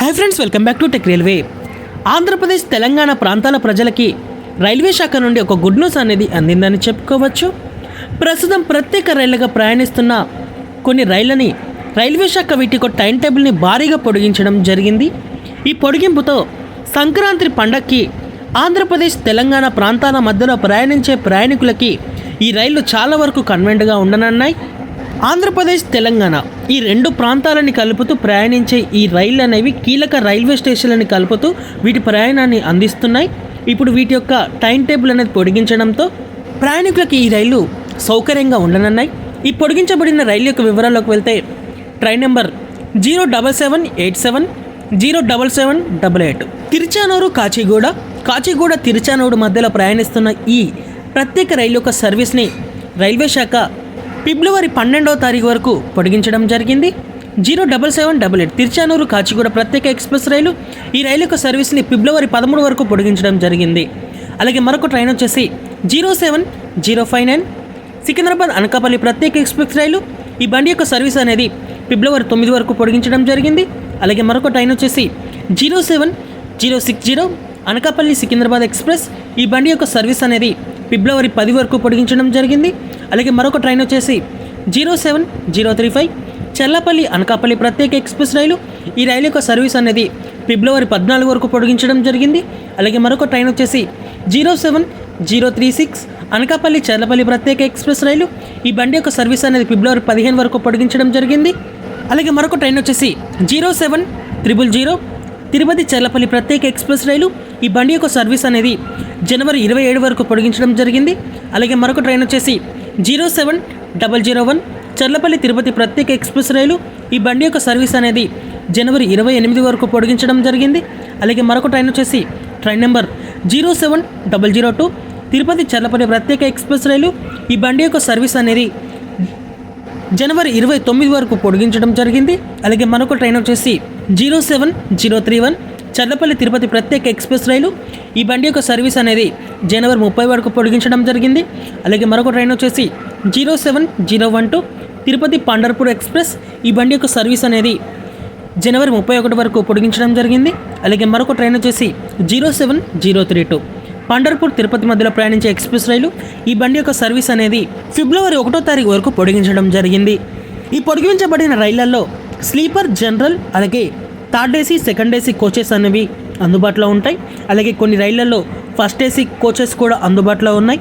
Hi friends, welcome back to tech railway. Andhra Pradesh Telangana ప్రాంతాల ప్రజలకి railway శాఖ నుండి ఒక గుడ్ న్యూస్ అనేది అందిందని చెప్పుకోవచ్చు. ప్రస్తుతం ప్రత్యేక రైళ్లుగా ప్రయాణిస్తున్న కొన్ని రైళ్లని రైల్వే శాఖ వీటికి టైం టేబుల్ని భారీగా పొడిగించడం జరిగింది. ఈ పొడిగింపుతో సంక్రాంతి పండగకి ఆంధ్రప్రదేశ్ తెలంగాణ ప్రాంతాల మధ్యలో ప్రయాణించే ప్రయాణికులకి ఈ రైళ్లు చాలా వరకు కన్వెంట్గా ఉండనున్నాయి. ఆంధ్రప్రదేశ్ తెలంగాణ ఈ రెండు ప్రాంతాలని కలుపుతూ ప్రయాణించే ఈ రైళ్ళు అనేవి కీలక రైల్వే స్టేషన్లని కలుపుతూ వీటి ప్రయాణాన్ని అందిస్తున్నాయి. ఇప్పుడు వీటి యొక్క టైం టేబుల్ అనేది పొడిగించడంతో ప్రయాణికులకి ఈ రైళ్లు సౌకర్యంగా ఉండనున్నాయి. ఈ పొడిగించబడిన రైలు యొక్క వివరాల్లోకి వెళ్తే ట్రైన్ నెంబర్ 07787 07788 తిరుచానూరు కాచిగూడ తిరుచానూరు మధ్యలో ప్రయాణిస్తున్న ఈ ప్రత్యేక రైలు యొక్క సర్వీస్ని రైల్వే శాఖ ఫిబ్రవరి 12వ తారీఖు వరకు పొడిగించడం జరిగింది. 07788 తిరుచానూరు కాచిగూడ ప్రత్యేక ఎక్స్ప్రెస్ రైలు. ఈ రైలు యొక్క సర్వీస్ని ఫిబ్రవరి 13 వరకు పొడిగించడం జరిగింది. అలాగే మరొక ట్రైన్ వచ్చేసి 07059 సికింద్రాబాద్ అనకాపల్లి ప్రత్యేక ఎక్స్ప్రెస్ రైలు. ఈ బండి యొక్క సర్వీస్ అనేది ఫిబ్రవరి 9 వరకు పొడిగించడం జరిగింది. అలాగే మరొక ట్రైన్ వచ్చేసి 07060 అనకాపల్లి సికింద్రాబాద్ ఎక్స్ప్రెస్. ఈ బండి యొక్క సర్వీస్ అనేది ఫిబ్రవరి 10 వరకు పొడిగించడం జరిగింది. అలాగే మరొక ట్రైన్ వచ్చేసి 07035 చెల్లపల్లి అనకాపల్లి ప్రత్యేక ఎక్స్ప్రెస్ రైలు. ఈ రైలు యొక్క సర్వీస్ అనేది ఫిబ్రవరి 14 వరకు పొడిగించడం జరిగింది. అలాగే మరొక ట్రైన్ వచ్చేసి 07036 అనకాపల్లి చెల్లపల్లి ప్రత్యేక ఎక్స్ప్రెస్ రైలు. ఈ బండి యొక్క సర్వీస్ అనేది ఫిబ్రవరి 15 వరకు పొడిగించడం జరిగింది. అలాగే మరొక ట్రైన్ వచ్చేసి 07000 తిరుపతి చెల్లపల్లి ప్రత్యేక ఎక్స్ప్రెస్ రైలు. ఈ బండి యొక్క సర్వీస్ అనేది జనవరి 27 వరకు పొడిగించడం జరిగింది. అలాగే మరొక ట్రైన్ వచ్చేసి 07001 చర్లపల్లి తిరుపతి ప్రత్యేక ఎక్స్ప్రెస్ రైలు. ఈ బండి యొక్క సర్వీస్ అనేది జనవరి 28 వరకు పొడిగించడం జరిగింది. అలాగే మరొక ట్రైన్ వచ్చేసి ట్రైన్ నెంబర్ 07002 తిరుపతి చర్లపల్లి ప్రత్యేక ఎక్స్ప్రెస్ రైలు. ఈ బండి యొక్క సర్వీస్ అనేది జనవరి 29 వరకు పొడిగించడం జరిగింది. అలాగే మరొక ట్రైన్ వచ్చేసి 07031 చర్లపల్లి తిరుపతి ప్రత్యేక ఎక్స్ప్రెస్ రైలు. ఈ బండి యొక్క సర్వీస్ అనేది జనవరి 30 వరకు పొడిగించడం జరిగింది. అలాగే మరొక ట్రైన్ వచ్చేసి 07012 తిరుపతి పండర్పూర్ ఎక్స్ప్రెస్. ఈ బండి యొక్క సర్వీస్ అనేది జనవరి 31 వరకు పొడిగించడం జరిగింది. అలాగే మరొక ట్రైన్ వచ్చేసి 07032 పండర్పూర్ తిరుపతి మధ్యలో ప్రయాణించే ఎక్స్ప్రెస్ రైలు. ఈ బండి యొక్క సర్వీస్ అనేది ఫిబ్రవరి 1వ తారీఖు వరకు పొడిగించడం జరిగింది. ఈ పొడిగించబడిన రైళ్లలో స్లీపర్, జనరల్, అలాగే third AC, second AC coaches అనేవి అందుబాటులో ఉంటాయి. అలాగే కొన్ని రైళ్లలో ఫస్ట్ ఏసీ కోచెస్ కూడా అందుబాటులో ఉన్నాయి.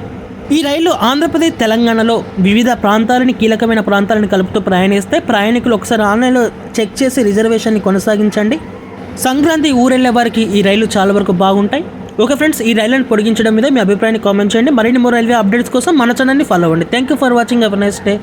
ఈ రైళ్లు ఆంధ్రప్రదేశ్, తెలంగాణలో వివిధ ప్రాంతాలని, కీలకమైన ప్రాంతాలను కలుపుతూ ప్రయాణిస్తాయి. ప్రయాణికులు ఒకసారి ఆన్లైన్లో చెక్ చేసి రిజర్వేషన్ని కొనసాగించండి. సంక్రాంతి ఊరెళ్లే వారికి ఈ రైళ్లు చాలా వరకు బాగుంటాయి. ఓకే ఫ్రెండ్స్, ఈ రైళ్లను పొడిగించడం మీద మీ అభిప్రాయాన్ని కామెంట్ చేయండి. మరిన్ని మోర్ రైల్వే అప్డేట్స్ కోసం మన ఛానల్ని ఫాలో అవ్వండి. Thank you for watching. Have a nice day.